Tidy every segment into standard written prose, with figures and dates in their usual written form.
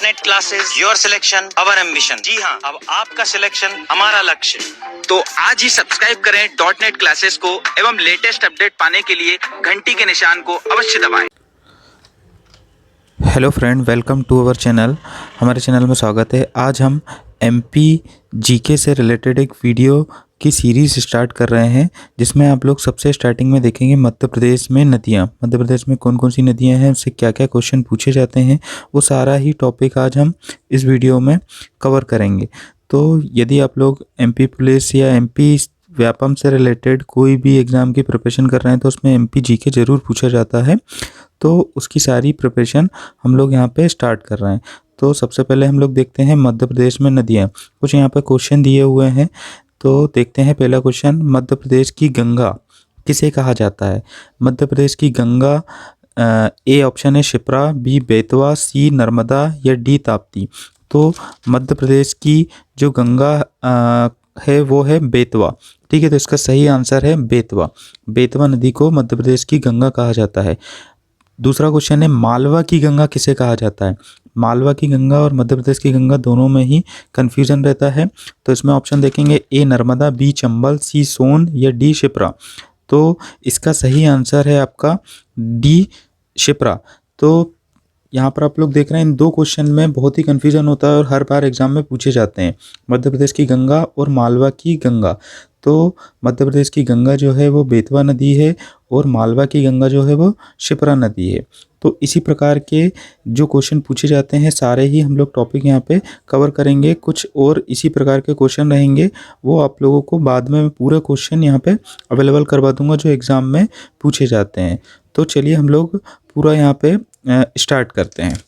.NET classes, your selection our ambition. जी हाँ, अब आपका सिलेक्शन हमारा लक्ष्य। तो आज ही सब्सक्राइब करें .NET क्लासेस को एवं लेटेस्ट अपडेट पाने के लिए घंटी के निशान को अवश्य दबाएं। Hello friend, welcome to our channel. हमारे चैनल में स्वागत है। आज हम एमपी जीके से रिलेटेड एक वीडियो की सीरीज़ स्टार्ट कर रहे हैं, जिसमें आप लोग सबसे स्टार्टिंग में देखेंगे मध्य प्रदेश में नदियाँ। मध्य प्रदेश में कौन कौन सी नदियाँ हैं, उससे क्या क्या क्वेश्चन पूछे जाते हैं, वो सारा ही टॉपिक आज हम इस वीडियो में कवर करेंगे। तो यदि आप लोग एमपी पुलिस या एमपी व्यापम से रिलेटेड कोई भी एग्ज़ाम की प्रिपरेशन कर रहे हैं तो उसमें एमपी जीके ज़रूर पूछा जाता है। तो उसकी सारी प्रिपरेशन हम लोग यहाँ पे स्टार्ट कर रहे हैं। तो सबसे पहले हम लोग देखते हैं मध्य प्रदेश में नदियाँ। कुछ यहाँ पे क्वेश्चन दिए हुए हैं, तो देखते हैं। पहला क्वेश्चन, मध्य प्रदेश की गंगा किसे कहा जाता है? मध्य प्रदेश की गंगा, ए ऑप्शन है शिप्रा, बी बेतवा, सी नर्मदा या डी ताप्ती। तो मध्य प्रदेश की जो गंगा है वो है बेतवा। ठीक है, तो इसका सही आंसर है बेतवा। बेतवा नदी को मध्य प्रदेश की गंगा कहा जाता है। दूसरा क्वेश्चन है, मालवा की गंगा किसे कहा जाता है? मालवा की गंगा और मध्य प्रदेश की गंगा दोनों में ही कन्फ्यूजन रहता है। तो इसमें ऑप्शन देखेंगे, ए नर्मदा, बी चंबल, सी सोन या डी शिप्रा। तो इसका सही आंसर है आपका डी शिप्रा। तो यहाँ पर आप लोग देख रहे हैं, इन दो क्वेश्चन में बहुत ही कन्फ्यूजन होता है और हर बार एग्जाम में पूछे जाते हैं, मध्य प्रदेश की गंगा और मालवा की गंगा। तो मध्य प्रदेश की गंगा जो है वो बेतवा नदी है और मालवा की गंगा जो है वो शिप्रा नदी है। तो इसी प्रकार के जो क्वेश्चन पूछे जाते हैं सारे ही हम लोग टॉपिक यहाँ पे कवर करेंगे। कुछ और इसी प्रकार के क्वेश्चन रहेंगे, वो आप लोगों को बाद में पूरे क्वेश्चन यहाँ पे अवेलेबल करवा दूंगा जो एग्ज़ाम में पूछे जाते हैं। तो चलिए हम लोग पूरा यहाँ पे स्टार्ट करते हैं।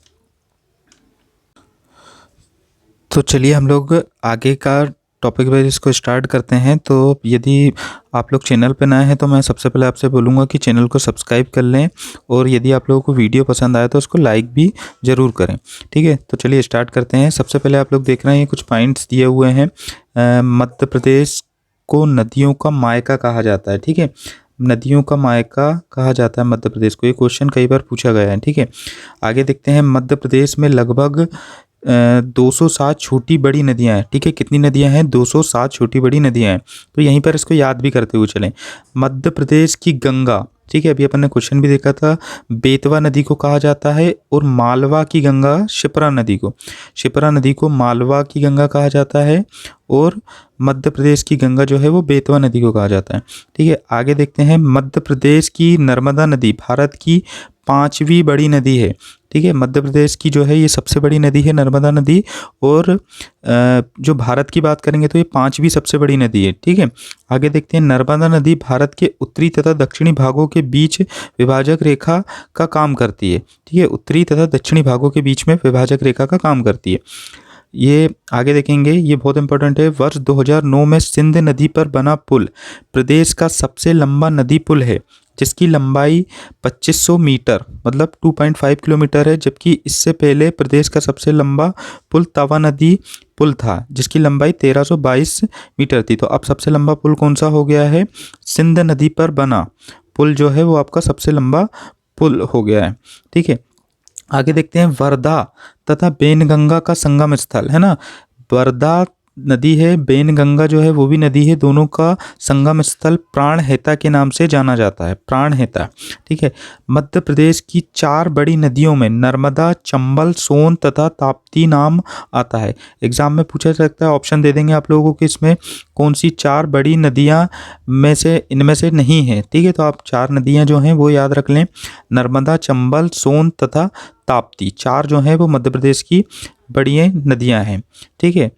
तो चलिए हम लोग आगे का टॉपिक वाइज इसको स्टार्ट करते हैं। तो यदि आप लोग चैनल पे नए हैं तो मैं सबसे पहले आपसे बोलूँगा कि चैनल को सब्सक्राइब कर लें, और यदि आप लोगों को वीडियो पसंद आए तो उसको लाइक भी ज़रूर करें। ठीक है, तो चलिए स्टार्ट करते हैं। सबसे पहले आप लोग देख रहे हैं कुछ पॉइंट्स दिए हुए हैं। मध्य प्रदेश को नदियों का मायका कहा जाता है। ठीक है, नदियों का मायका कहा जाता है मध्य प्रदेश को। ये क्वेश्चन कई बार पूछा गया है। ठीक है, आगे देखते हैं। मध्य प्रदेश में लगभग 207 छोटी बड़ी नदियां हैं। ठीक है, कितनी नदियां हैं? 207 छोटी बड़ी नदियां हैं। तो यहीं पर इसको याद भी करते हुए चलें। मध्य प्रदेश की गंगा, ठीक है, अभी अपन ने क्वेश्चन भी देखा था, बेतवा नदी को कहा जाता है, और मालवा की गंगा शिप्रा नदी को मालवा की गंगा कहा जाता है, और मध्य प्रदेश की गंगा जो है वो बेतवा नदी को कहा जाता है। ठीक है, आगे देखते हैं। मध्य प्रदेश की नर्मदा नदी भारत की 5वीं बड़ी नदी है। ठीक है, मध्य प्रदेश की जो है ये सबसे बड़ी नदी है नर्मदा नदी, और जो भारत की बात करेंगे तो ये 5वीं सबसे बड़ी नदी है। ठीक है, आगे देखते हैं। नर्मदा नदी भारत के उत्तरी तथा दक्षिणी भागों के बीच विभाजक रेखा का काम करती है। ठीक है, उत्तरी तथा दक्षिणी भागों के बीच में विभाजक रेखा का काम करती है। ये आगे देखेंगे, ये बहुत इंपॉर्टेंट है। वर्ष 2009 में सिंध नदी पर बना पुल प्रदेश का सबसे लंबा नदी पुल है, जिसकी लंबाई 2500 मीटर मतलब 2.5 किलोमीटर है। जबकि इससे पहले प्रदेश का सबसे लंबा पुल तवा नदी पुल था, जिसकी लंबाई 1322 मीटर थी। तो अब सबसे लंबा पुल कौन सा हो गया है? सिंध नदी पर बना पुल जो है वो आपका सबसे लंबा पुल हो गया है। ठीक है, आगे देखते हैं। वर्धा तथा बेनगंगा का संगम स्थल है ना, वर्धा नदी है, बेनगंगा जो है वो भी नदी है, दोनों का संगम स्थल प्राणहिता के नाम से जाना जाता है, प्राणहिता। ठीक है, मध्य प्रदेश की 4 बड़ी नदियों में नर्मदा, चंबल, सोन तथा ताप्ती नाम आता है। एग्जाम में पूछा जा सकता है, ऑप्शन दे देंगे आप लोगों को कि इसमें कौन सी 4 बड़ी नदियां में से इनमें से नहीं है। ठीक है, तो आप 4 नदियां जो हैं वो याद रख लें, नर्मदा, चंबल, सोन तथा ताप्ती। 4 जो हैं वो मध्य प्रदेश की बड़ी नदियां हैं। ठीक है,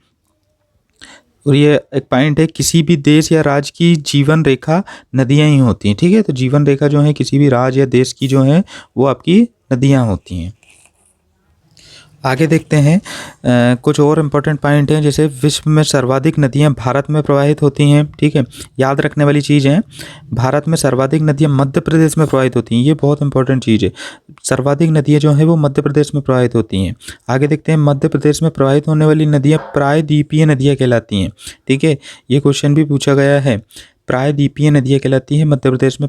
और ये एक पॉइंट है, किसी भी देश या राज्य की जीवन रेखा नदियां ही होती हैं। ठीक है, तो जीवन रेखा जो है किसी भी राज्य या देश की जो है वो आपकी नदियां होती हैं। आगे देखते हैं। कुछ और इम्पोर्टेंट पॉइंट हैं, जैसे विश्व में सर्वाधिक नदियां भारत में प्रवाहित होती हैं। ठीक है, याद रखने वाली चीज़ है, भारत में सर्वाधिक नदियां मध्य प्रदेश में प्रवाहित होती हैं। ये बहुत इंपॉर्टेंट चीज़ है, सर्वाधिक नदियां जो है वो मध्य प्रदेश में प्रवाहित होती हैं। आगे देखते हैं। मध्य प्रदेश में प्रवाहित होने वाली नदियाँ प्रायद्वीपीय नदियाँ कहलाती हैं। ठीक है, ये क्वेश्चन भी पूछा गया है, प्रायद्वीपीय नदियाँ कहलाती हैं मध्य प्रदेश में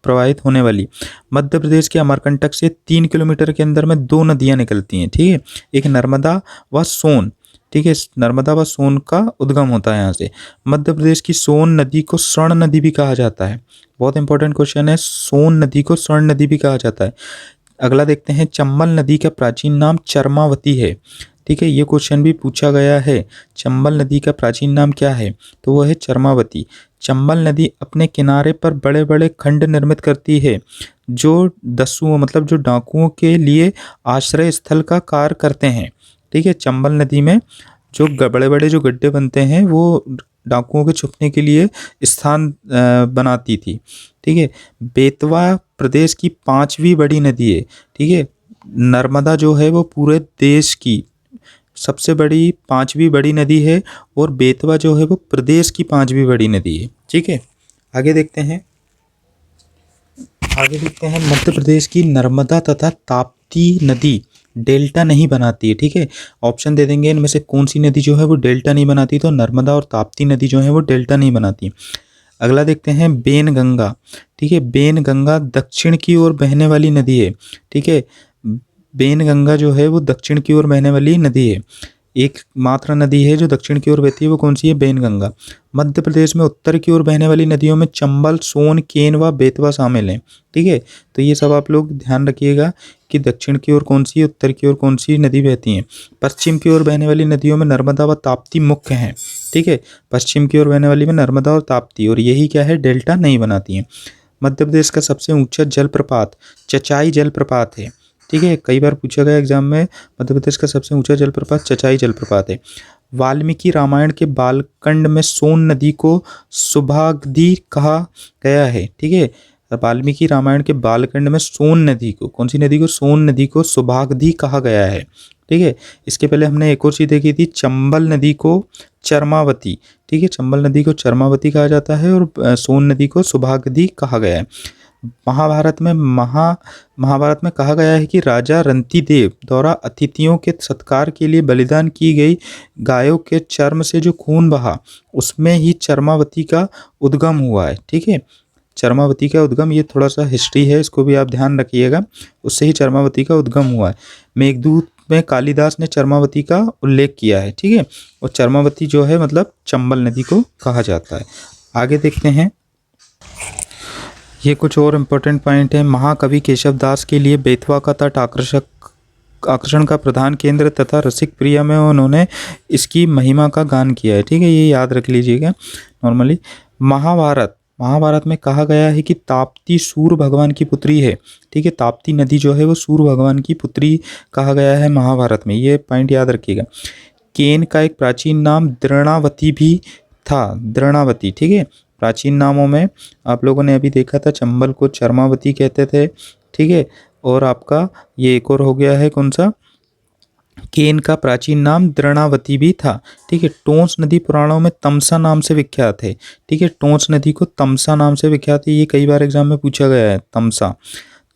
प्रवाहित होने वाली। मध्य प्रदेश के अमरकंटक से 3 किलोमीटर के अंदर में 2 नदियां निकलती हैं, ठीक है। एक नर्मदा व सोन, ठीक है। नर्मदा व सोन का उद्गम होता है यहाँ से। मध्य प्रदेश की सोन नदी को स्वर्ण नदी भी कहा जाता है। बहुत इंपॉर्टेंट क्वेश्चन है, सोन नदी को स्वर्ण नदी भी कहा जाता है। अगला देखते हैं, चंबल नदी का प्राचीन नाम चरमावती है, ठीक है। ये क्वेश्चन भी पूछा गया है, चंबल नदी का प्राचीन नाम क्या है, तो वो है चरमावती। चंबल नदी अपने किनारे पर बड़े बड़े खंड निर्मित करती है जो दस्युओं मतलब जो डाकुओं के लिए आश्रय स्थल का कार्य करते हैं, ठीक है। चंबल नदी में जो बड़े बड़े जो गड्ढे बनते हैं वो डाकुओं के छुपने के लिए स्थान बनाती थी, ठीक है। बेतवा प्रदेश की 5वीं बड़ी नदी है, ठीक है। नर्मदा जो है वो पूरे देश की सबसे बड़ी 5वीं बड़ी नदी है और बेतवा जो है वो प्रदेश की 5वीं बड़ी नदी है, ठीक है। आगे देखते हैं, मध्य प्रदेश की नर्मदा तथा ताप्ती नदी डेल्टा नहीं बनाती है, ठीक है। ऑप्शन दे देंगे इनमें से कौन सी नदी जो है वो डेल्टा नहीं बनाती, तो नर्मदा और ताप्ती नदी जो है वो डेल्टा नहीं बनाती। अगला देखते हैं, बेनगंगा, ठीक है। बेनगंगा दक्षिण की ओर बहने वाली नदी है, ठीक है। बेनगंगा जो है वो दक्षिण की ओर बहने वाली नदी है। एक मात्र नदी है जो दक्षिण की ओर बहती है, वो कौन सी है, बेनगंगा। मध्य प्रदेश में उत्तर की ओर बहने वाली नदियों में चंबल, सोन, केन व बेतवा शामिल हैं, ठीक है। तो ये सब आप लोग ध्यान रखिएगा कि दक्षिण की ओर कौन सी, उत्तर की ओर कौन सी नदी बहती हैं। पश्चिम की ओर बहने वाली नदियों में नर्मदा व ताप्ती मुख्य हैं, ठीक है। पश्चिम की ओर बहने वाली में नर्मदा और ताप्ती, और यही क्या है, डेल्टा नहीं बनाती हैं। मध्य प्रदेश का सबसे ऊंचा जलप्रपात चचाई जलप्रपात है, ठीक है। कई बार पूछा गया एग्जाम में, मध्य प्रदेश का सबसे ऊंचा जलप्रपात चचाई जलप्रपात है। वाल्मीकि रामायण के बालकांड में सोन नदी को सुभागधी कहा गया है, ठीक है। वाल्मीकि रामायण के बालकांड में सोन नदी को, कौन सी नदी को, सोन नदी को सुभागधी कहा गया है, ठीक है। इसके पहले हमने एक और चीज देखी थी, चंबल नदी को चरमावती, ठीक है। चंबल नदी को चरमावती कहा जाता है और सोन नदी को सुभागधी कहा गया है। महाभारत में कहा गया है कि राजा रंतिदेव द्वारा अतिथियों के सत्कार के लिए बलिदान की गई गायों के चर्म से जो खून बहा उसमें ही चरमावती का उद्गम हुआ है, ठीक है। चरमावती का उद्गम, ये थोड़ा सा हिस्ट्री है, इसको भी आप ध्यान रखिएगा, उससे ही चरमावती का उद्गम हुआ है। मेघदूत में कालिदास ने चरमावती का उल्लेख किया है, ठीक है। और चरमावती जो है मतलब चंबल नदी को कहा जाता है। आगे देखते हैं, ये कुछ और इम्पोर्टेंट पॉइंट है। महाकवि केशवदास के लिए बेतवा का तट आकर्षण का प्रधान केंद्र तथा रसिक प्रिया में उन्होंने इसकी महिमा का गान किया है, ठीक है। ये याद रख लीजिएगा नॉर्मली। महाभारत में कहा गया है कि ताप्ती सूर्य भगवान की पुत्री है, ठीक है। ताप्ती नदी जो है वो सूर्य भगवान की पुत्री कहा गया है महाभारत में, ये पॉइंट याद रखिएगा। केन का एक प्राचीन नाम द्रोणावती भी था, द्रोणावती, ठीक है। प्राचीन नामों में आप लोगों ने अभी देखा था, चंबल को चरमावती कहते थे, ठीक है। और आपका ये एक और हो गया है कौन सा, केन का प्राचीन नाम द्रोणावती भी था, ठीक है। टोंस नदी पुराणों में तमसा नाम से विख्यात है, ठीक है। टोंस नदी को तमसा नाम से विख्यात है, ये कई बार एग्जाम में पूछा गया है,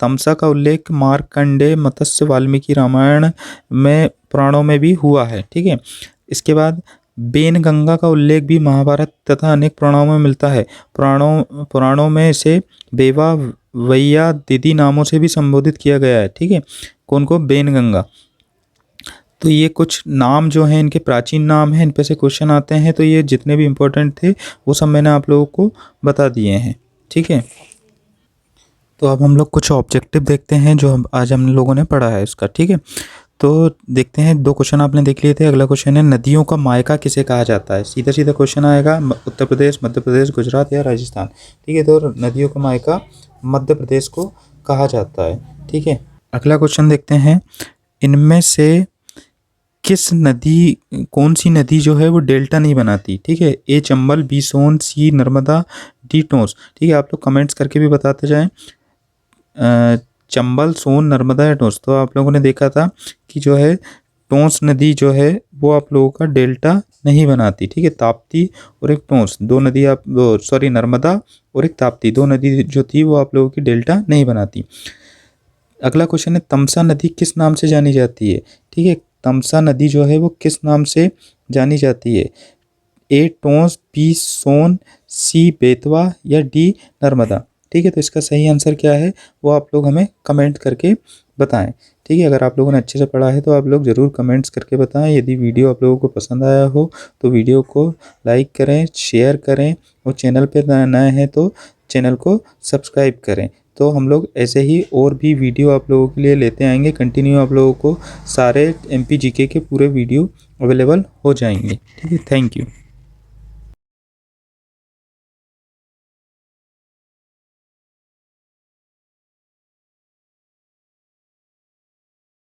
तमसा का उल्लेख मार्कंडेय, मत्स्य, वाल्मीकि रामायण में पुराणों में भी हुआ है, ठीक है। इसके बाद बेनगंगा का उल्लेख भी महाभारत तथा अनेक पुराणों में मिलता है। पुराणों में इसे बेवा, वैया, दीदी नामों से भी संबोधित किया गया है, ठीक है। कौन को, बेनगंगा। तो ये कुछ नाम जो हैं इनके प्राचीन नाम हैं, इन पे से क्वेश्चन आते हैं, तो ये जितने भी इम्पोर्टेंट थे वो सब मैंने आप लोगों को बता दिए हैं, ठीक है। तो अब हम लोग कुछ ऑब्जेक्टिव देखते हैं जो आज हम लोगों ने पढ़ा है उसका, ठीक है। तो देखते हैं, 2 क्वेश्चन आपने देख लिए थे। अगला क्वेश्चन है, नदियों का मायका किसे कहा जाता है। सीधा सीधा क्वेश्चन आएगा, उत्तर प्रदेश, मध्य प्रदेश, गुजरात या राजस्थान, ठीक है। तो नदियों का मायका मध्य प्रदेश को कहा जाता है, ठीक है। अगला क्वेश्चन देखते हैं, इनमें से कौन सी नदी जो है वो डेल्टा नहीं बनाती, ठीक है। ए चंबल, बी सोन, सी नर्मदा, डी टोंस, ठीक है। आप लोग कमेंट्स करके भी बताते जाएं, चंबल, सोन, नर्मदा या टोंस। तो आप लोगों ने देखा था कि जो है टोंस नदी जो है वो आप लोगों का डेल्टा नहीं बनाती, ठीक है। ताप्ती और एक टोंस, 2 नदी नर्मदा और एक ताप्ती, 2 नदी जो थी वो आप लोगों की डेल्टा नहीं बनाती। अगला क्वेश्चन है, तमसा नदी किस नाम से जानी जाती है, ठीक है। तमसा नदी जो है वो किस नाम से जानी जाती है। ए टोंस, बी सोन, सी बेतवा या डी नर्मदा। ठीक है, तो इसका सही आंसर क्या है वो आप लोग हमें कमेंट करके बताएं। ठीक है, अगर आप लोगों ने अच्छे से पढ़ा है तो आप लोग ज़रूर कमेंट्स करके बताएं। यदि वीडियो आप लोगों को पसंद आया हो तो वीडियो को लाइक करें, शेयर करें और चैनल पे नए हैं तो चैनल को सब्सक्राइब करें। तो हम लोग ऐसे ही और भी वीडियो आप लोगों के लिए लेते आएंगे कंटिन्यू। आप लोगों को सारे MP GK के पूरे वीडियो अवेलेबल हो जाएंगे। ठीक है, थैंक यू।